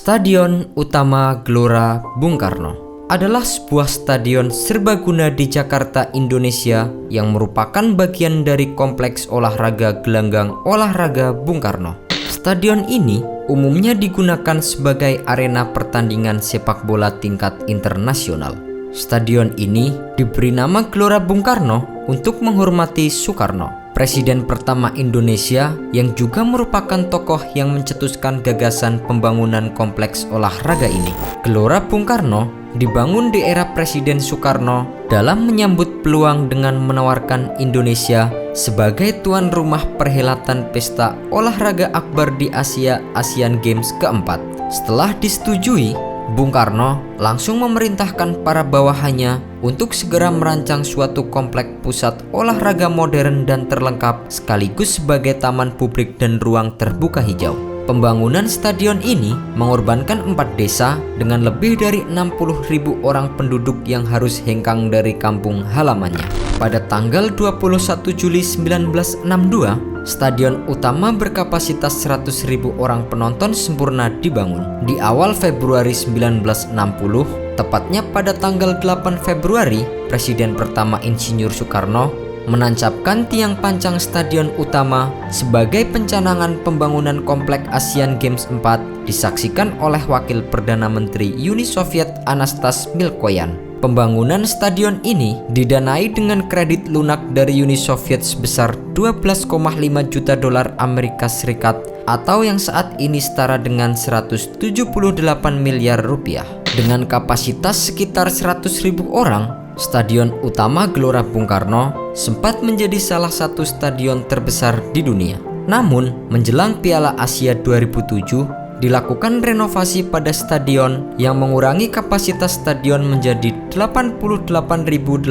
Stadion Utama Gelora Bung Karno adalah sebuah stadion serbaguna di Jakarta, Indonesia yang merupakan bagian dari kompleks olahraga gelanggang olahraga Bung Karno. Stadion ini umumnya digunakan sebagai arena pertandingan sepak bola tingkat internasional. Stadion ini diberi nama Gelora Bung Karno untuk menghormati Soekarno, Presiden pertama Indonesia yang juga merupakan tokoh yang mencetuskan gagasan pembangunan kompleks olahraga ini. Gelora Bung Karno dibangun di era Presiden Soekarno dalam menyambut peluang dengan menawarkan Indonesia sebagai tuan rumah perhelatan pesta olahraga akbar di Asia, Asian Games keempat. Setelah disetujui, Bung Karno langsung memerintahkan para bawahannya untuk segera merancang suatu komplek pusat olahraga modern dan terlengkap sekaligus sebagai taman publik dan ruang terbuka hijau. Pembangunan stadion ini mengorbankan 4 desa dengan lebih dari 60.000 orang penduduk yang harus hengkang dari kampung halamannya. Pada tanggal 21 Juli 1962, Stadion Utama berkapasitas 100.000 orang penonton sempurna dibangun. Di awal Februari 1960, tepatnya pada tanggal 8 Februari, Presiden pertama Insinyur Soekarno menancapkan tiang pancang Stadion Utama sebagai pencanangan pembangunan komplek Asian Games 4 disaksikan oleh Wakil Perdana Menteri Uni Soviet Anastas Milkoyan. Pembangunan stadion ini didanai dengan kredit lunak dari Uni Soviet sebesar 12,5 juta dolar Amerika Serikat atau yang saat ini setara dengan 178 miliar rupiah. Dengan kapasitas sekitar 100.000 orang, Stadion Utama Gelora Bung Karno sempat menjadi salah satu stadion terbesar di dunia. Namun, menjelang Piala Asia 2007, dilakukan renovasi pada stadion yang mengurangi kapasitas stadion menjadi 88.083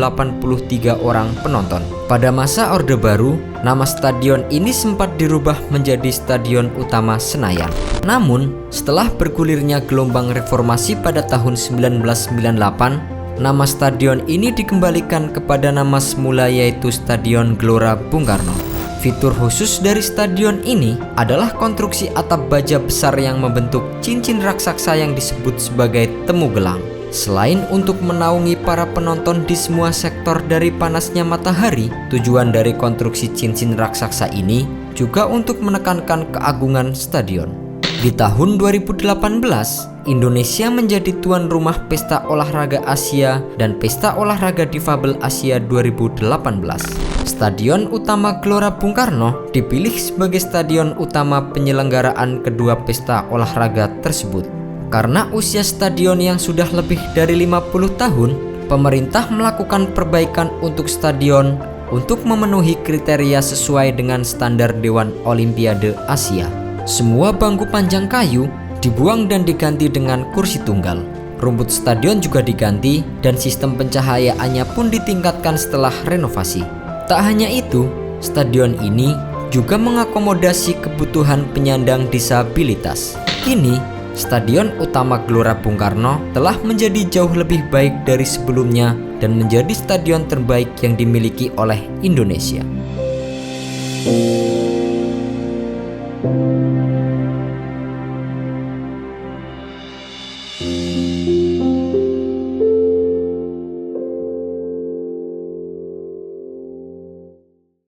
orang penonton. Pada masa Orde Baru, nama stadion ini sempat dirubah menjadi Stadion Utama Senayan. Namun, setelah bergulirnya gelombang reformasi pada tahun 1998, nama stadion ini dikembalikan kepada nama semula yaitu Stadion Gelora Bung Karno. Fitur khusus dari stadion ini adalah konstruksi atap baja besar yang membentuk cincin raksasa yang disebut sebagai temu gelang. Selain untuk menaungi para penonton di semua sektor dari panasnya matahari, tujuan dari konstruksi cincin raksasa ini juga untuk menekankan keagungan stadion. Di tahun 2018, Indonesia menjadi tuan rumah Pesta Olahraga Asia dan Pesta Olahraga Difabel Asia 2018. Stadion Utama Gelora Bung Karno dipilih sebagai stadion utama penyelenggaraan kedua pesta olahraga tersebut. Karena usia stadion yang sudah lebih dari 50 tahun, pemerintah melakukan perbaikan untuk stadion untuk memenuhi kriteria sesuai dengan standar Dewan Olimpiade Asia. Semua bangku panjang kayu dibuang dan diganti dengan kursi tunggal. Rumput stadion juga diganti dan sistem pencahayaannya pun ditingkatkan setelah renovasi. Tak hanya itu, stadion ini juga mengakomodasi kebutuhan penyandang disabilitas. Kini, Stadion Utama Gelora Bung Karno telah menjadi jauh lebih baik dari sebelumnya dan menjadi stadion terbaik yang dimiliki oleh Indonesia.